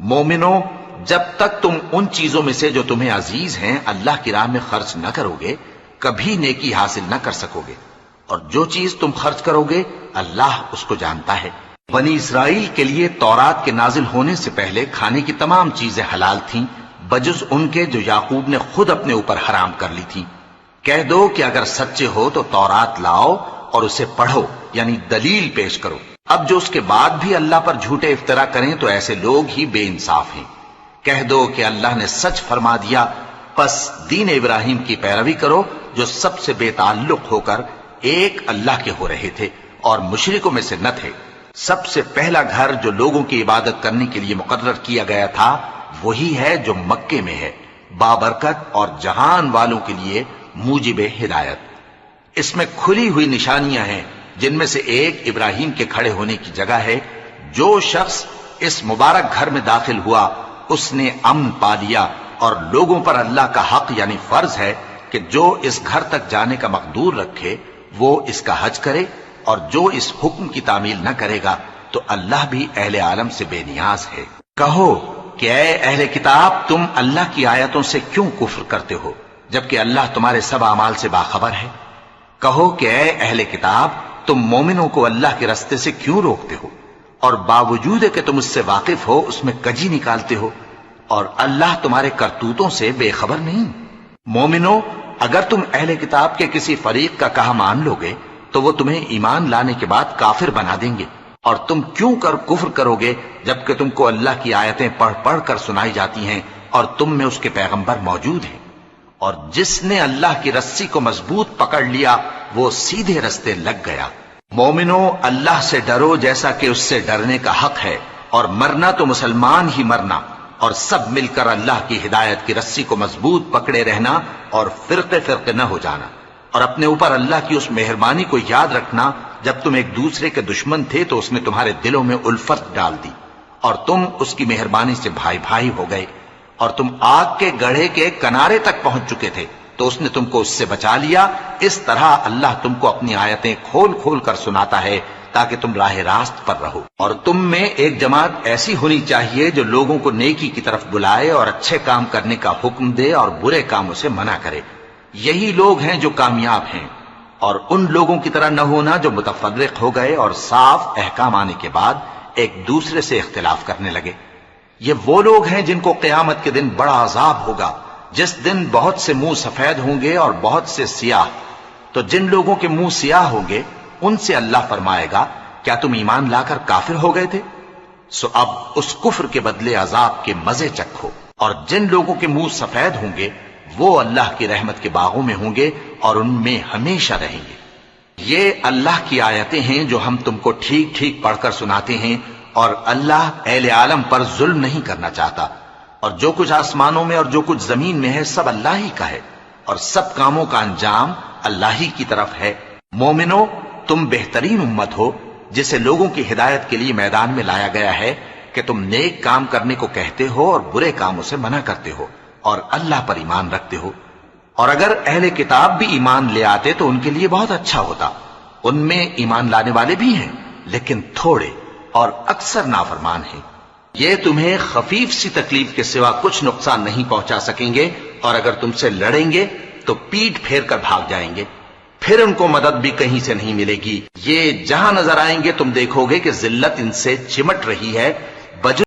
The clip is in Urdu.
مومنو، جب تک تم ان چیزوں میں سے جو تمہیں عزیز ہیں اللہ کی راہ میں خرچ نہ کرو گے کبھی نیکی حاصل نہ کر سکو گے، اور جو چیز تم خرچ کرو گے اللہ اس کو جانتا ہے۔ بنی اسرائیل کے لیے تورات کے نازل ہونے سے پہلے کھانے کی تمام چیزیں حلال تھیں بجز ان کے جو یعقوب نے خود اپنے اوپر حرام کر لی تھی۔ کہہ دو کہ اگر سچے ہو تو تورات لاؤ اور اسے پڑھو، یعنی دلیل پیش کرو۔ اب جو اس کے بعد بھی اللہ پر جھوٹے افطرا کریں تو ایسے لوگ ہی بے انصاف ہیں۔ کہہ دو کہ اللہ نے سچ فرما دیا، پس دین ابراہیم کی پیروی کرو جو سب سے بے تعلق ہو کر ایک اللہ کے ہو رہے تھے اور مشرکوں میں سے نہ تھے۔ سب سے پہلا گھر جو لوگوں کی عبادت کرنے کے لیے مقرر کیا گیا تھا وہی ہے جو مکے میں ہے، بابرکت اور جہان والوں کے لیے موجب ہدایت۔ اس میں کھلی ہوئی نشانیاں ہیں جن میں سے ایک ابراہیم کے کھڑے ہونے کی جگہ ہے۔ جو شخص اس مبارک گھر میں داخل ہوا اس نے امن پا لیا، اور لوگوں پر اللہ کا حق یعنی فرض ہے کہ جو اس گھر تک جانے کا مقدور رکھے وہ اس کا حج کرے، اور جو اس حکم کی تعمیل نہ کرے گا تو اللہ بھی اہل عالم سے بے نیاز ہے۔ کہو کہ اے اہل کتاب، تم اللہ کی آیتوں سے کیوں کفر کرتے ہو جبکہ اللہ تمہارے سب اعمال سے باخبر ہے؟ کہو کہ اے اہل کتاب، تم مومنوں کو اللہ کے رستے سے کیوں روکتے ہو اور باوجود کہ تم اس سے واقف ہو اس میں کجی نکالتے ہو، اور اللہ تمہارے کرتوتوں سے بے خبر نہیں؟ مومنو، اگر تم اہل کتاب کے کسی فریق کا کہا مان لو گے تو وہ تمہیں ایمان لانے کے بعد کافر بنا دیں گے، اور تم کیوں کر کفر کرو گے جبکہ تم کو اللہ کی آیتیں پڑھ پڑھ کر سنائی جاتی ہیں اور تم میں اس کے پیغمبر موجود ہیں۔ اور جس نے اللہ کی رسی کو مضبوط پکڑ لیا وہ سیدھے رستے لگ گیا۔ مومنو، اللہ سے ڈرو جیسا کہ اس سے ڈرنے کا حق ہے، اور مرنا تو مسلمان ہی مرنا، اور سب مل کر اللہ کی ہدایت کی رسی کو مضبوط پکڑے رہنا اور فرقے فرقے نہ ہو جانا، اور اپنے اوپر اللہ کی اس مہربانی کو یاد رکھنا جب تم ایک دوسرے کے دشمن تھے تو اس نے تمہارے دلوں میں الفت ڈال دی اور تم اس کی مہربانی سے بھائی بھائی ہو گئے، اور تم آگ کے گڑھے کے کنارے تک پہنچ چکے تھے تو اس نے تم کو اس سے بچا لیا۔ اس طرح اللہ تم کو اپنی آیتیں کھول کھول کر سناتا ہے تاکہ تم راہ راست پر رہو۔ اور تم میں ایک جماعت ایسی ہونی چاہیے جو لوگوں کو نیکی کی طرف بلائے اور اچھے کام کرنے کا حکم دے اور برے کاموں سے منع کرے۔ یہی لوگ ہیں جو کامیاب ہیں، اور ان لوگوں کی طرح نہ ہونا جو متفرق ہو گئے اور صاف احکام آنے کے بعد ایک دوسرے سے اختلاف کرنے لگے۔ یہ وہ لوگ ہیں جن کو قیامت کے دن بڑا عذاب ہوگا، جس دن بہت سے منہ سفید ہوں گے اور بہت سے سیاہ۔ تو جن لوگوں کے منہ سیاہ ہوں گے ان سے اللہ فرمائے گا، کیا تم ایمان لا کر کافر ہو گئے تھے؟ سو اب اس کفر کے بدلے عذاب کے مزے چکھو۔ اور جن لوگوں کے منہ سفید ہوں گے وہ اللہ کی رحمت کے باغوں میں ہوں گے اور ان میں ہمیشہ رہیں گے۔ یہ اللہ کی آیتیں ہیں جو ہم تم کو ٹھیک ٹھیک پڑھ کر سناتے ہیں، اور اللہ اہل عالم پر ظلم نہیں کرنا چاہتا، اور جو کچھ آسمانوں میں اور جو کچھ زمین میں ہے سب اللہ ہی کا ہے، اور سب کاموں کا انجام اللہ ہی کی طرف ہے۔ مومنو، تم بہترین امت ہو جسے لوگوں کی ہدایت کے لیے میدان میں لایا گیا ہے کہ تم نیک کام کرنے کو کہتے ہو اور برے کاموں سے منع کرتے ہو اور اللہ پر ایمان رکھتے ہو۔ اور اگر اہل کتاب بھی ایمان لے آتے تو ان کے لیے بہت اچھا ہوتا، ان میں ایمان لانے والے بھی ہیں لیکن تھوڑے اور اکثر نافرمان ہیں۔ یہ تمہیں خفیف سی تکلیف کے سوا کچھ نقصان نہیں پہنچا سکیں گے، اور اگر تم سے لڑیں گے تو پیٹ پھیر کر بھاگ جائیں گے، پھر ان کو مدد بھی کہیں سے نہیں ملے گی۔ یہ جہاں نظر آئیں گے تم دیکھو گے کہ ذلت ان سے چمٹ رہی ہے،